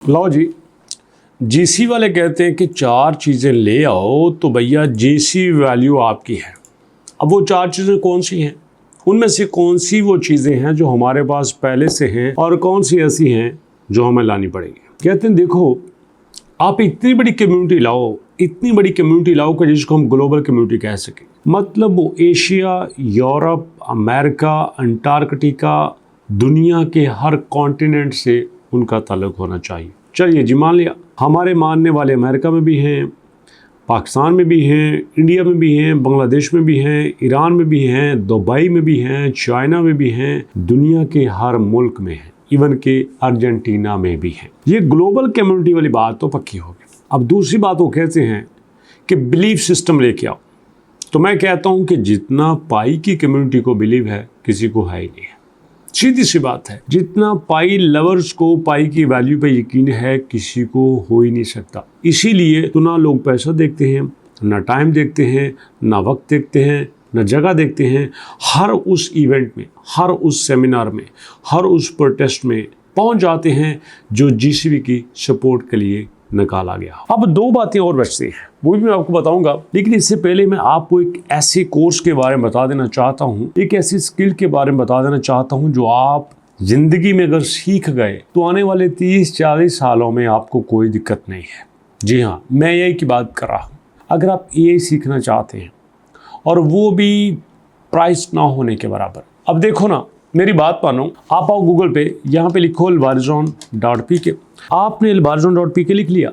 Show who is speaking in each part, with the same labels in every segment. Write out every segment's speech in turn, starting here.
Speaker 1: लो जी, GC वाले कहते हैं कि 4 चीज़ें ले आओ तो भैया जीसी वैल्यू आपकी है। अब वो 4 चीज़ें कौन सी हैं, उनमें से कौन सी वो चीज़ें हैं जो हमारे पास पहले से हैं और कौन सी ऐसी हैं जो हमें लानी पड़ेगी। कहते हैं देखो, आप इतनी बड़ी कम्युनिटी लाओ, इतनी बड़ी कम्युनिटी लाओ कि जिसको हम ग्लोबल कम्युनिटी कह सकें। मतलब वो एशिया, यूरोप, अमेरिका, अंटार्कटिका, दुनिया के हर कॉन्टिनेंट से उनका ताल्लुक होना चाहिए। चलिए जी, मान लिया हमारे मानने वाले अमेरिका में भी हैं, पाकिस्तान में भी हैं, इंडिया में भी हैं, बांग्लादेश में भी हैं, ईरान में भी हैं, दुबई में भी हैं, चाइना में भी हैं, दुनिया के हर मुल्क में हैं, इवन के अर्जेंटीना में भी हैं। ये ग्लोबल कम्युनिटी वाली बात तो पक्की होगी। अब दूसरी बात वो कहते हैं कि बिलीफ सिस्टम लेके आओ। तो मैं कहता हूँ कि जितना पाई की कम्युनिटी को बिलीव है, किसी को है ही नहीं है। सीधी सी बात है, जितना पाई लवर्स को पाई की वैल्यू पे यकीन है, किसी को हो ही नहीं सकता। इसीलिए तो ना लोग पैसा देखते हैं, ना टाइम देखते हैं, ना वक्त देखते हैं, ना जगह देखते हैं। हर उस इवेंट में, हर उस सेमिनार में, हर उस प्रोटेस्ट में पहुंच जाते हैं जो जीसीबी की सपोर्ट के लिए निकाला गया। अब 2 बातें और बचती हैं, वो भी मैं आपको बताऊंगा, लेकिन इससे पहले मैं आपको एक ऐसे कोर्स के बारे में बता देना चाहता हूँ, एक ऐसी स्किल के बारे में बता देना चाहता हूँ जो आप जिंदगी में अगर सीख गए तो आने वाले 30-40 सालों में आपको कोई दिक्कत नहीं है। जी हाँ, मैं एआई की बात कर रहा हूँ। अगर आप एआई सीखना चाहते हैं और वो भी प्राइस ना होने के बराबर। अब देखो ना, मेरी बात मानो, आप आओ गूगल पे, यहाँ पे लिखो albarzon.pk। आपने albarzon.pk लिख लिया।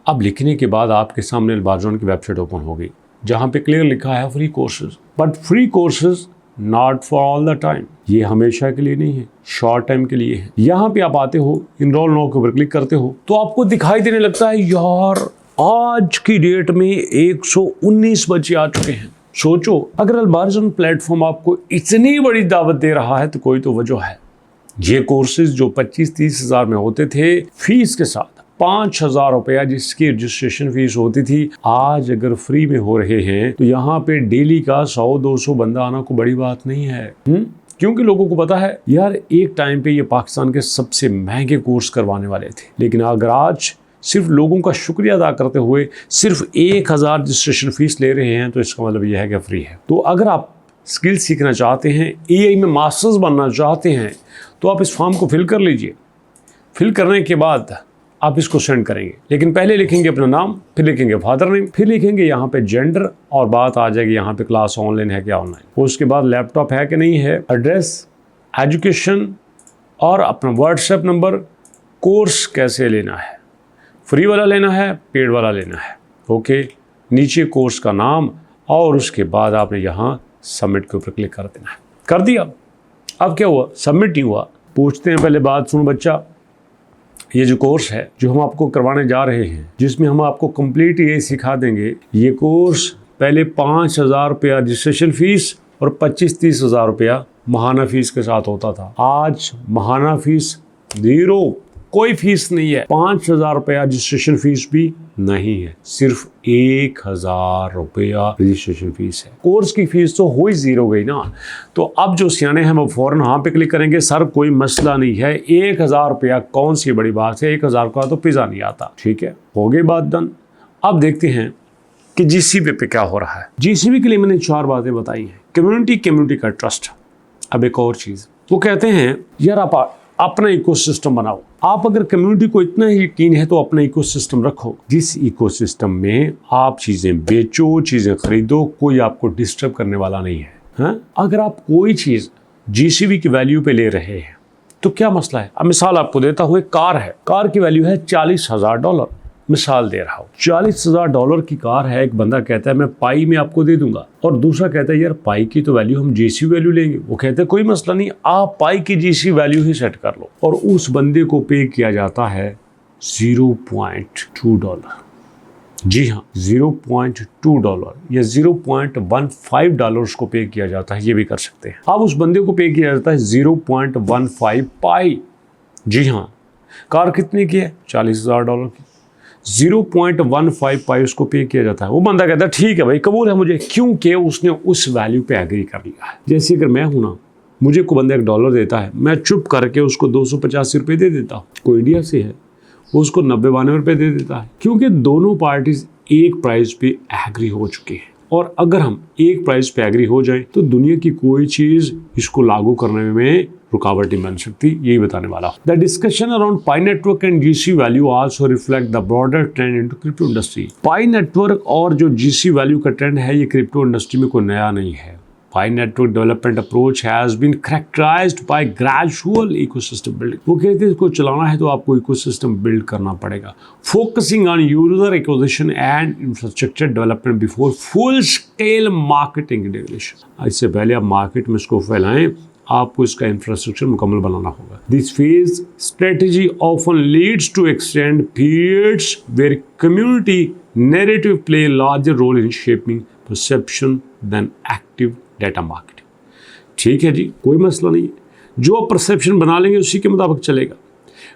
Speaker 1: अब लिखने के बाद आपके सामने albarzon की वेबसाइट ओपन होगी, जहाँ पे क्लियर लिखा है free courses. But free courses not for all the time, ये हमेशा के लिए नहीं है, शॉर्ट टाइम के लिए है। यहाँ पे आप आते हो, इनरोल नाउ के ऊपर क्लिक करते हो तो आपको दिखाई देने लगता है यार आज की डेट में 119 बच्चे आ चुके हैं। सोचो, अगर albarzon प्लेटफॉर्म आपको इतनी बड़ी दावत दे रहा है तो कोई तो वजह है। ये कोर्सेज जो 25-30 हज़ार में होते थे, फीस के साथ 5,000 रुपया जिसकी रजिस्ट्रेशन फीस होती थी, आज अगर फ्री में हो रहे हैं तो यहाँ पे डेली का 100-200 बंदा आना कोई बड़ी बात नहीं है। क्योंकि लोगों को पता है यार एक टाइम पे ये पाकिस्तान के सबसे महंगे कोर्स करवाने वाले थे, लेकिन अगर आज सिर्फ लोगों का शुक्रिया अदा करते हुए सिर्फ 1,000 रजिस्ट्रेशन फीस ले रहे हैं तो इसका मतलब यह है कि फ्री है। तो अगर आप स्किल सीखना चाहते हैं, एआई में मास्टर्स बनना चाहते हैं, तो आप इस फॉर्म को फिल कर लीजिए। फिल करने के बाद आप इसको सेंड करेंगे, लेकिन पहले लिखेंगे अपना नाम, फिर लिखेंगे फादर नेम, फिर लिखेंगे यहाँ पे जेंडर, और बात आ जाएगी यहाँ पे क्लास ऑनलाइन है क्या ऑनलाइन, उसके बाद लैपटॉप है कि नहीं है, एड्रेस, एजुकेशन और अपना व्हाट्सएप नंबर, कोर्स कैसे लेना है, फ्री वाला लेना है, पेड वाला लेना है, ओके, नीचे कोर्स का नाम, और उसके बाद आपने यहाँ सबमिट के ऊपर क्लिक कर देना है। कर दिया। अब क्या हुआ, सबमिट ही हुआ। पूछते हैं पहले बात सुनो बच्चा, ये जो कोर्स है जो हम आपको करवाने जा रहे हैं, जिसमें हम आपको कंप्लीट ये सिखा देंगे, ये कोर्स पहले 5,000 रुपया रजिस्ट्रेशन फीस और 25-30 हज़ार रुपया महाना फीस के साथ होता था। आज महाना फीस 0, कोई फीस नहीं है। 5,000 रुपया रजिस्ट्रेशन फीस भी नहीं है, सिर्फ 1,000 रुपया रजिस्ट्रेशन फीस है। कोर्स की फीस तो हो ही 0 गई ना। तो अब जो सियाने हैं वो फौरन यहाँ पे क्लिक करेंगे, सर कोई मसला नहीं है, 1,000 रुपया कौन सी बड़ी बात है, 1,000 का तो पिज़्ज़ा नहीं आता। ठीक है, हो गई बात डन। अब देखते हैं कि जीसीबी पे क्या हो रहा है। जीसीबी के लिए मैंने 4 बातें बताई हैं। कम्युनिटी का ट्रस्ट। अब एक और चीज़, वो कहते हैं यार आप अपना इकोसिस्टम बनाओ। आप अगर कम्युनिटी को इतना ही यकीन है तो अपना इकोसिस्टम रखो, जिस इकोसिस्टम में आप चीज़ें बेचो, चीज़ें खरीदो, कोई आपको डिस्टर्ब करने वाला नहीं है। हाँ? अगर आप कोई चीज़ जीसीबी की वैल्यू पे ले रहे हैं तो क्या मसला है। अब मिसाल आपको देता हूँ, एक कार है, कार की वैल्यू है $40,000, मिसाल दे रहा हूँ। $40,000 की कार है, एक बंदा कहता है मैं पाई में आपको दे दूंगा, और दूसरा कहता है यार पाई की तो वैल्यू हम जीसी वैल्यू लेंगे। वो कहते हैं कोई मसला नहीं, आप पाई की जीसी वैल्यू ही सेट कर लो, और उस बंदे को पे किया जाता है $0.2। जी हाँ, $0.2 या $0.15 को पे किया जाता है, ये भी कर सकते हैं। अब उस बंदे को पे किया जाता है 0.15 पाई। जी हाँ, कार कितने की है, $40,000 की, 0.15 पाई उसको पे किया जाता है। वो बंदा कहता है ठीक है भाई, कबूल है मुझे, क्योंकि उसने उस वैल्यू पे एग्री कर लिया है। जैसे अगर मैं हूं ना, मुझे कोई बंदा $1 देता है, मैं चुप करके उसको 285 रुपये दे देता हूँ। कोई इंडिया से है, वो उसको 90-92 रुपये दे देता है, क्योंकि दोनों पार्टीज एक प्राइस पे एग्री हो चुके हैं। और अगर हम एक प्राइस पे एग्री हो जाए तो दुनिया की कोई चीज इसको लागू करने में रुकावट नहीं बन सकती, यही बताने वाला हूं। The discussion around pi network and GC value also reflect the broader trend into crypto industry. Pi network और जो जीसी वैल्यू का ट्रेंड है ये क्रिप्टो इंडस्ट्री में कोई नया नहीं है। Pi network development approach has been characterized by gradual ecosystem building। वो कहते हैं इसको चलाना है तो आपको ecosystem build करना पड़ेगा, focusing on user acquisition and infrastructure development before full scale marketing integration। इससे पहले आप मार्केट में इसको फैलाएं, आपको इसका इंफ्रास्ट्रक्चर मुकम्मल बनाना होगा। This phase strategy often leads to extended periods where community narrative play a larger role in shaping perception than active data marketing. ठीक है जी, कोई मसला नहीं है, जो आप परसेप्शन बना लेंगे उसी के मुताबिक चलेगा।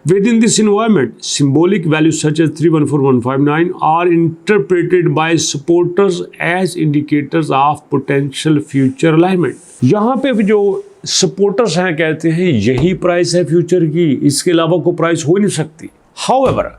Speaker 1: Within this environment symbolic value such as 314159 are interpreted by supporters as indicators of potential future alignment. यहाँ पे भी जो सपोर्टर्स हैं कहते हैं यही प्राइस है फ्यूचर की, इसके अलावा कोई प्राइस हो ही नहीं सकती। However,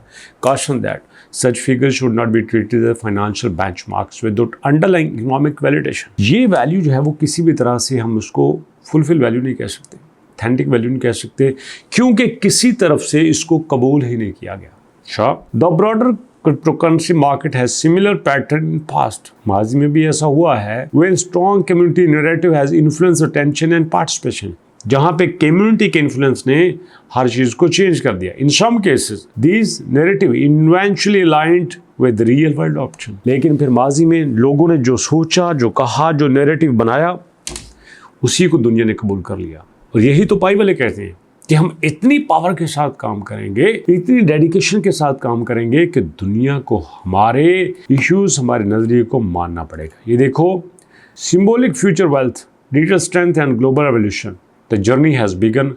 Speaker 1: caution that such figures should not be treated as financial benchmarks without underlying economic validation। ये वैल्यू जो है वो किसी भी तरह से हम उसको फुलफिल वैल्यू नहीं कह सकते, ऑथेंटिक वैल्यू नहीं कह सकते, क्योंकि किसी तरफ से इसको कबूल ही नहीं किया गया। Sure, the broader cryptocurrency market has similar pattern in past। माजी में भी ऐसा हुआ है when strong community narrative has influenced attention and participation। जहां पे कम्युनिटी के इन्फ्लुएंस ने हर चीज को चेंज कर दिया। In some cases this narrative eventually aligned with real world option. लेकिन फिर माजी में लोगों ने जो सोचा, जो कहा, जो नैरेटिव बनाया, उसी को दुनिया ने कबूल कर लिया। और यही तो पाई वाले कहते हैं कि हम इतनी पावर के साथ काम करेंगे, इतनी डेडिकेशन के साथ काम करेंगे कि दुनिया को हमारे इश्यूज, हमारे नजरिए को मानना पड़ेगा। ये देखो, symbolic future wealth, digital strength and global revolution, the journey has begun,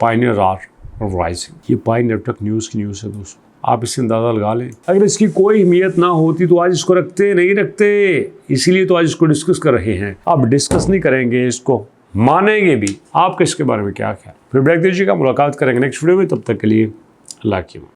Speaker 1: pioneer are rising. ये पाई नेटवर्क न्यूज़ की न्यूज़ है दोस्तों, आप इससे अंदाज़ा लगा लें। अगर इसकी कोई अहमियत ना होती तो आज इसको रखते नहीं रखते, इसीलिए तो आज इसको डिस्कस कर रहे हैं। अब डिस्कस नहीं करेंगे, इसको मानेंगे भी। आपका इसके बारे में क्या ख्याल? फिर ब्रेक दीजिएगा, मुलाकात करेंगे नेक्स्ट वीडियो में। तब तक के लिए अल्लाह की।